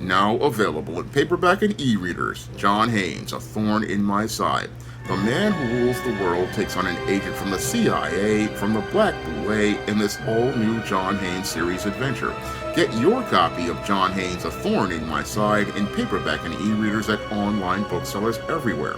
Now available in paperback and e-readers. John Haynes, A Thorn in My Side. The man who rules the world takes on an agent from the CIA from the Black Boule in this all-new John Haynes series adventure. Get your copy of John Haynes' A Thorn in My Side in paperback and e-readers at online booksellers everywhere.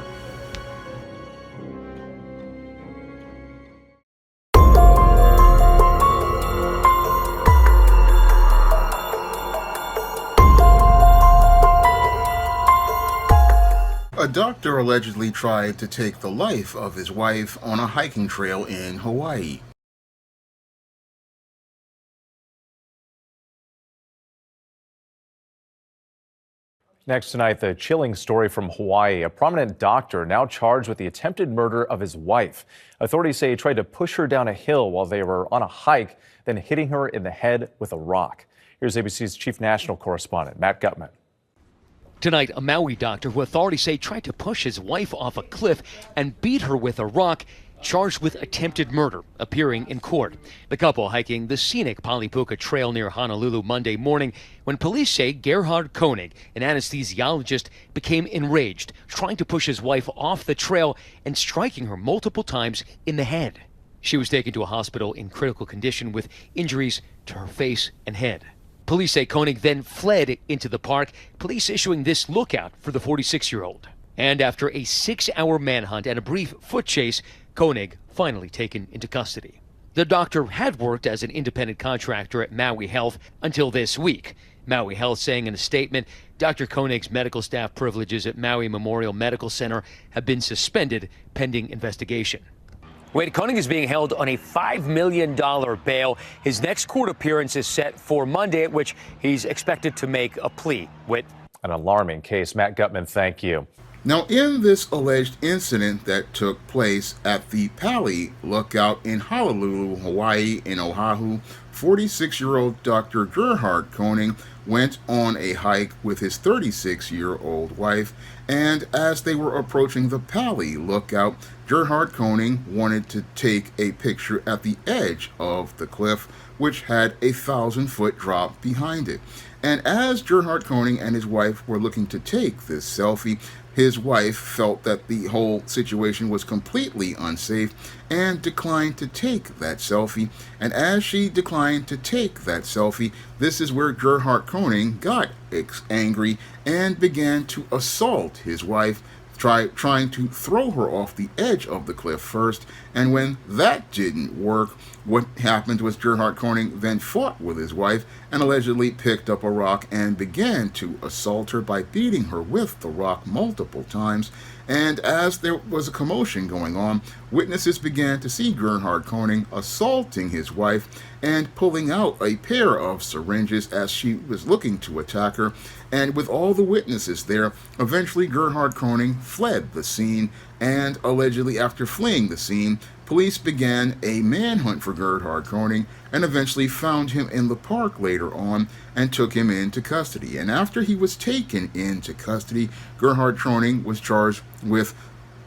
A doctor allegedly tried to take the life of his wife on a hiking trail in Hawaii. Next tonight, the chilling story from Hawaii. A prominent doctor now charged with the attempted murder of his wife. Authorities say he tried to push her down a hill while they were on a hike, then hitting her in the head with a rock. Here's ABC's chief national correspondent, Matt Gutman. Tonight, a Maui doctor who authorities say tried to push his wife off a cliff and beat her with a rock, charged with attempted murder, appearing in court. The couple hiking the scenic Palipuka Trail near Honolulu Monday morning when police say Gerhard Koenig, an anesthesiologist, became enraged, trying to push his wife off the trail and striking her multiple times in the head. She was taken to a hospital in critical condition with injuries to her face and head. Police say Koenig then fled into the park, police issuing this lookout for the 46-year-old. And after a 6-hour manhunt and a brief foot chase, Koenig finally taken into custody. The doctor had worked as an independent contractor at Maui Health until this week. Maui Health saying in a statement, Dr. Koenig's medical staff privileges at Maui Memorial Medical Center have been suspended pending investigation. Wade Koenig is being held on a $5 million bail. His next court appearance is set for Monday, at which he's expected to make a plea. Whit. An alarming case. Matt Gutman, thank you. Now, in this alleged incident that took place at the Pali Lookout in Honolulu, Hawaii, in Oahu, 46-year-old Dr. Gerhard Koenig went on a hike with his 36-year-old wife, and as they were approaching the Pali Lookout, Gerhard Koenig wanted to take a picture at the edge of the cliff, which had a 1,000-foot drop behind it. And as Gerhard Koenig and his wife were looking to take this selfie, his wife felt that the whole situation was completely unsafe and declined to take that selfie. And as she declined to take that selfie, this is where Gerhard Koenig got angry and began to assault his wife, trying to throw her off the edge of the cliff first. And when that didn't work, what happened was Gerhard Koenig then fought with his wife and allegedly picked up a rock and began to assault her by beating her with the rock multiple times. And as there was a commotion going on, witnesses began to see Gerhard Koenig assaulting his wife and pulling out a pair of syringes as she was looking to attack her. And with all the witnesses there, eventually Gerhard Koenig fled the scene, and allegedly after fleeing the scene, police began a manhunt for Gerhard Koenig and eventually found him in the park later on and took him into custody. And after he was taken into custody, Gerhard Koenig was charged with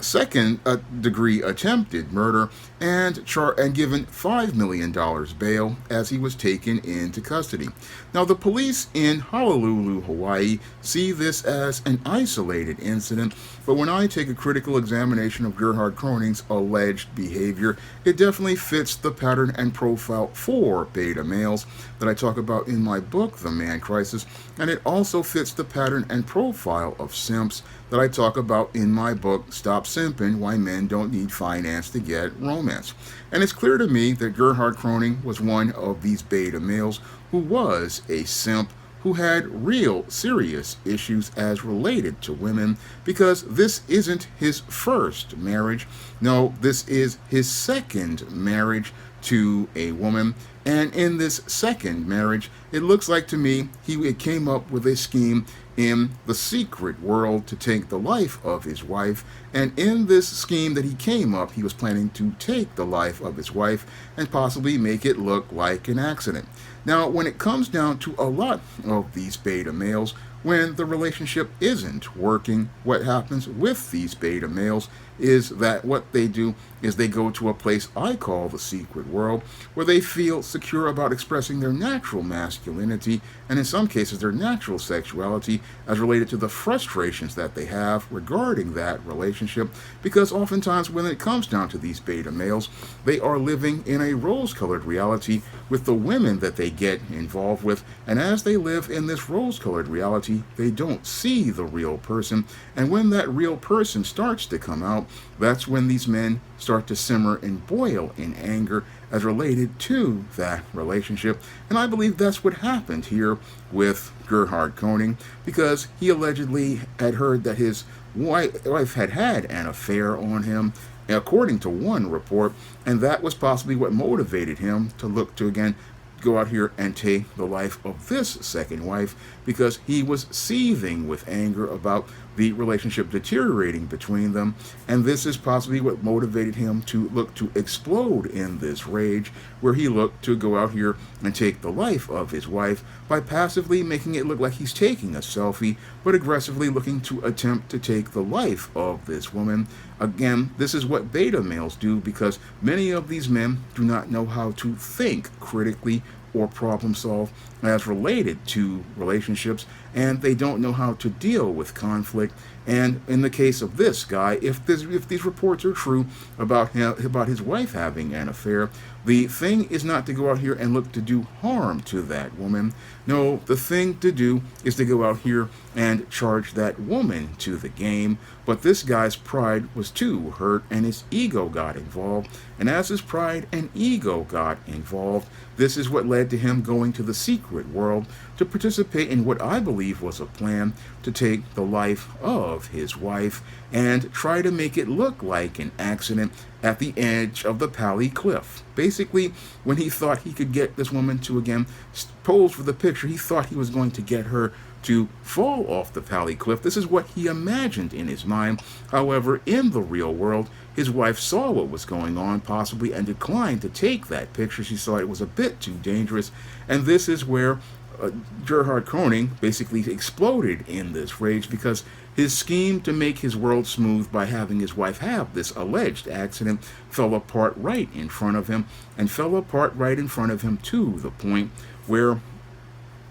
second-degree attempted murder and given $5 million bail as he was taken into custody. Now, the police in Honolulu, Hawaii, see this as an isolated incident, but when I take a critical examination of Gerhard Koenig's alleged behavior, it definitely fits the pattern and profile for beta males that I talk about in my book, The Man Crisis, and it also fits the pattern and profile of simps that I talk about in my book, Stop Simping, Why Men Don't Need Finance to Get Romance. And it's clear to me that Gerhard Koenig was one of these beta males who was a simp who had real serious issues as related to women, because this isn't his first marriage. No, this is his second marriage to a woman. And in this second marriage, it looks like to me he came up with a scheme in the secret world to take the life of his wife. And in this scheme that he came up, he was planning to take the life of his wife and possibly make it look like an accident. Now, when it comes down to a lot of these beta males, when the relationship isn't working, what happens with these beta males is that what they do is they go to a place I call the secret world, where they feel secure insecure about expressing their natural masculinity, and in some cases their natural sexuality, as related to the frustrations that they have regarding that relationship, because oftentimes when it comes down to these beta males, they are living in a rose-colored reality with the women that they get involved with, and as they live in this rose-colored reality, they don't see the real person, and when that real person starts to come out, that's when these men start to simmer and boil in anger as related to that relationship. And I believe that's what happened here with Gerhard Koning, because he allegedly had heard that his wife had had an affair on him, according to one report, and that was possibly what motivated him to look to again go out here and take the life of this second wife, because he was seething with anger about the relationship deteriorating between them, and this is possibly what motivated him to look to explode in this rage, where he looked to go out here and take the life of his wife by passively making it look like he's taking a selfie, but aggressively looking to attempt to take the life of this woman. Again, this is what beta males do, because many of these men do not know how to think critically or problem solve as related to relationships, and they don't know how to deal with conflict. And in the case of this guy, if these reports are true about his wife having an affair, the thing is not to go out here and look to do harm to that woman. No, the thing to do is to go out here and charge that woman to the game. But this guy's pride was too hurt, and his ego got involved. And as his pride and ego got involved, this is what led to him going to the secret world to participate in what I believe was a plan to take the life of his wife and try to make it look like an accident at the edge of the Pali Cliff. Basically, when he thought he could get this woman to again pose for the picture, he thought he was going to get her to fall off the Pali Cliff. This is what he imagined in his mind. However, in the real world, his wife saw what was going on, possibly, and declined to take that picture. She saw it was a bit too dangerous, and this is where Gerhard Koning basically exploded in this rage, because his scheme to make his world smooth by having his wife have this alleged accident fell apart right in front of him, and fell apart right in front of him to the point where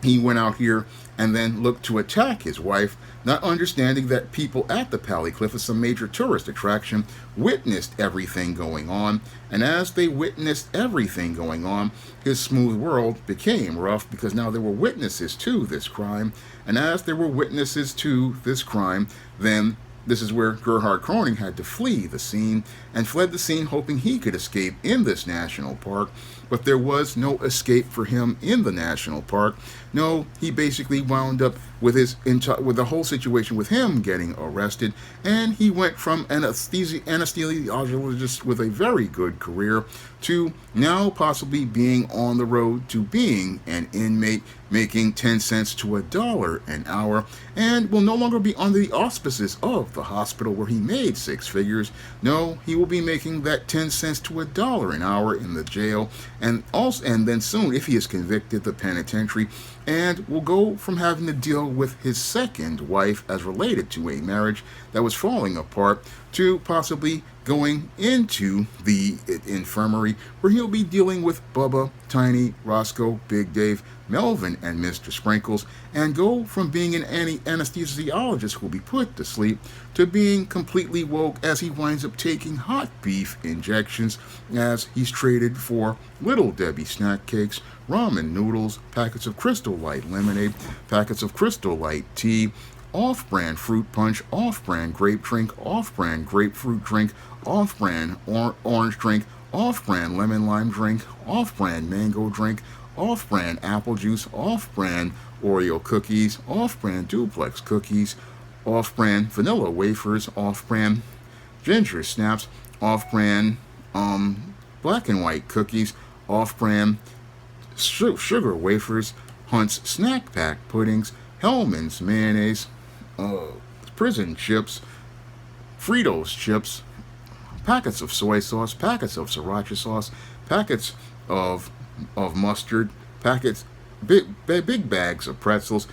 he went out here and then looked to attack his wife, not understanding that people at the Pali Cliff, as some major tourist attraction, witnessed everything going on. And as they witnessed everything going on, his smooth world became rough, because now there were witnesses to this crime. And as there were witnesses to this crime, then this is where Gerhard Koning had to flee the scene, and fled the scene hoping he could escape in this national park. But there was no escape for him in the national park. No, he basically wound up with the whole situation with him getting arrested, and he went from anesthesiologist with a very good career to now possibly being on the road to being an inmate, making 10 cents to $1 an hour, and will no longer be under the auspices of the hospital where he made six figures. No, he will be making that 10 cents to $1 an hour in the jail, and then soon, if he is convicted, the penitentiary, and will go from having to deal with his second wife as related to a marriage that was falling apart, to possibly going into the infirmary, where he'll be dealing with Bubba, Tiny, Roscoe, Big Dave, Melvin, and Mr. Sprinkles, and go from being an anesthesiologist who will be put to sleep to being completely woke as he winds up taking hot beef injections, as he's traded for Little Debbie snack cakes, ramen noodles, packets of Crystal Light lemonade, packets of Crystal Light tea, off-brand fruit punch, off-brand grape drink, off-brand grapefruit drink, off-brand orange drink, off-brand lemon lime drink, off-brand mango drink, off-brand apple juice, off-brand Oreo cookies, off-brand duplex cookies, off-brand vanilla wafers, off-brand ginger snaps, off-brand black and white cookies, off-brand sugar wafers, Hunt's snack pack puddings, Hellman's mayonnaise, prison chips, Fritos chips, packets of soy sauce, packets of sriracha sauce, packets of mustard, big bags of pretzels.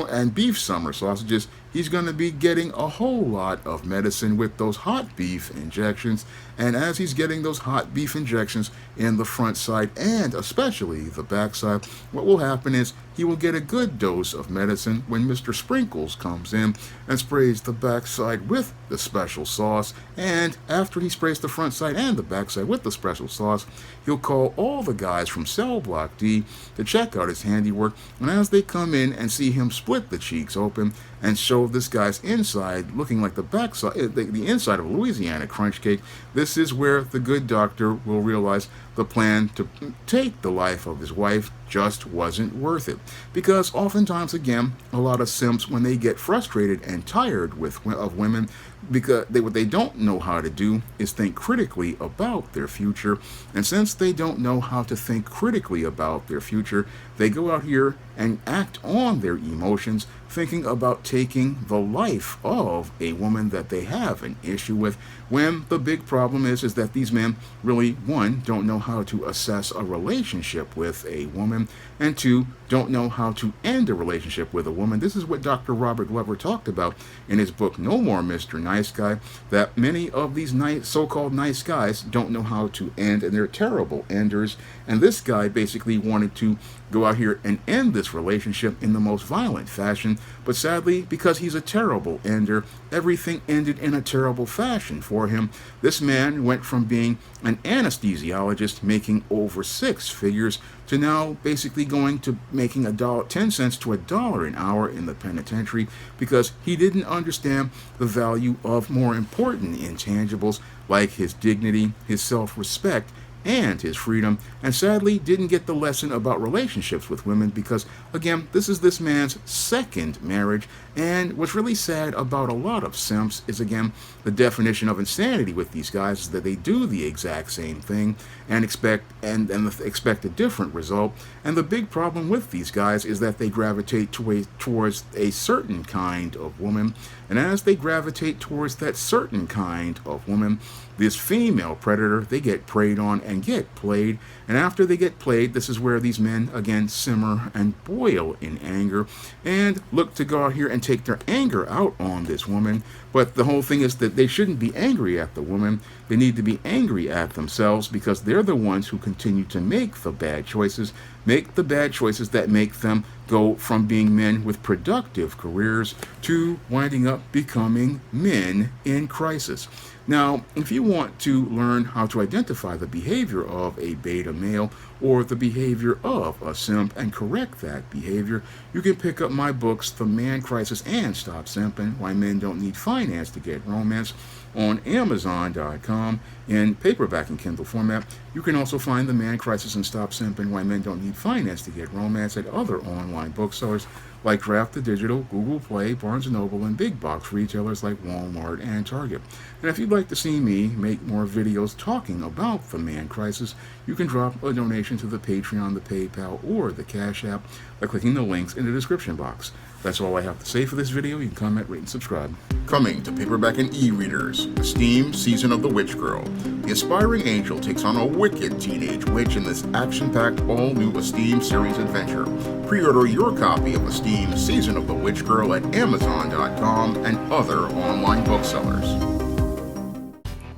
and beef summer sausages, he's going to be getting a whole lot of medicine with those hot beef injections. And as he's getting those hot beef injections in the front side and especially the back side, what will happen is he will get a good dose of medicine when Mr. Sprinkles comes in and sprays the backside with the special sauce. And after he sprays the front side and the backside with the special sauce, he'll call all the guys from Cell Block D to check out his handiwork. And as they come in and see him split the cheeks open and show this guy's inside looking like the backside, the inside of a Louisiana crunch cake, this is where the good doctor will realize the plan to take the life of his wife just wasn't worth it. Because oftentimes, again, a lot of simps, when they get frustrated and tired of women, because what they don't know how to do is think critically about their future. And since they don't know how to think critically about their future, they go out here and act on their emotions, thinking about taking the life of a woman that they have an issue with, when the big problem is that these men really, one, don't know how to assess a relationship with a woman, and two, don't know how to end a relationship with a woman. This is what Dr. Robert Glover talked about in his book, No More Mr. Nice Guy, that many of these so-called nice guys don't know how to end, and they're terrible enders. And this guy basically wanted to go out here and end this relationship in the most violent fashion, but sadly, because he's a terrible ender, everything ended in a terrible fashion for him. This man went from being an anesthesiologist making over six figures to now basically going to making 10 cents to $1 an hour in the penitentiary, because he didn't understand the value of more important intangibles like his dignity, his self-respect, and his freedom, and sadly didn't get the lesson about relationships with women, because again, this is this man's second marriage. And what's really sad about a lot of simps is, again, the definition of insanity with these guys is that they do the exact same thing and expect a different result. And the big problem with these guys is that they gravitate towards a certain kind of woman, and as they gravitate towards that certain kind of woman, this female predator, they get preyed on and get played. And after they get played, this is where these men again simmer and boil in anger and look to go out here and take their anger out on this woman. But the whole thing is that they shouldn't be angry at the woman. They need to be angry at themselves, because they're the ones who continue to make the bad choices that make them go from being men with productive careers to winding up becoming men in crisis. Now, if you want to learn how to identify the behavior of a beta male or the behavior of a simp and correct that behavior, you can pick up my books, The Man Crisis and Stop Simping, Why Men Don't Need Finance to Get Romance, on Amazon.com in paperback and Kindle format. You can also find The Man Crisis and Stop Simping, Why Men Don't Need Finance to Get Romance at other online booksellers like Draft the Digital, Google Play, Barnes & Noble, and big box retailers like Walmart and Target. And if you'd like to see me make more videos talking about the man crisis, you can drop a donation to the Patreon, the PayPal, or the Cash App by clicking the links in the description box. That's all I have to say for this video. You can comment, rate, and subscribe. Coming to paperback and e-readers, Esteem Season of the Witch Girl. The aspiring angel takes on a wicked teenage witch in this action-packed, all-new Esteem series adventure. Pre-order your copy of Esteem Season of the Witch Girl at Amazon.com and other online booksellers.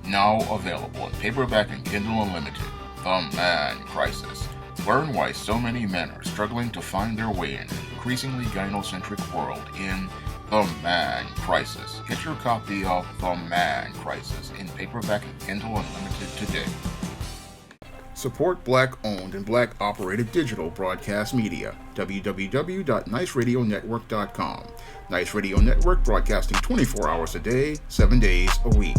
Now available in paperback and Kindle Unlimited, The Man Crisis. Learn why so many men are struggling to find their way in an increasingly gynocentric world in The Man Crisis. Get your copy of The Man Crisis in paperback and Kindle Unlimited today. Support Black-owned and Black-operated digital broadcast media. www.niceradionetwork.com. Nice Radio Network, broadcasting 24 hours a day, 7 days a week.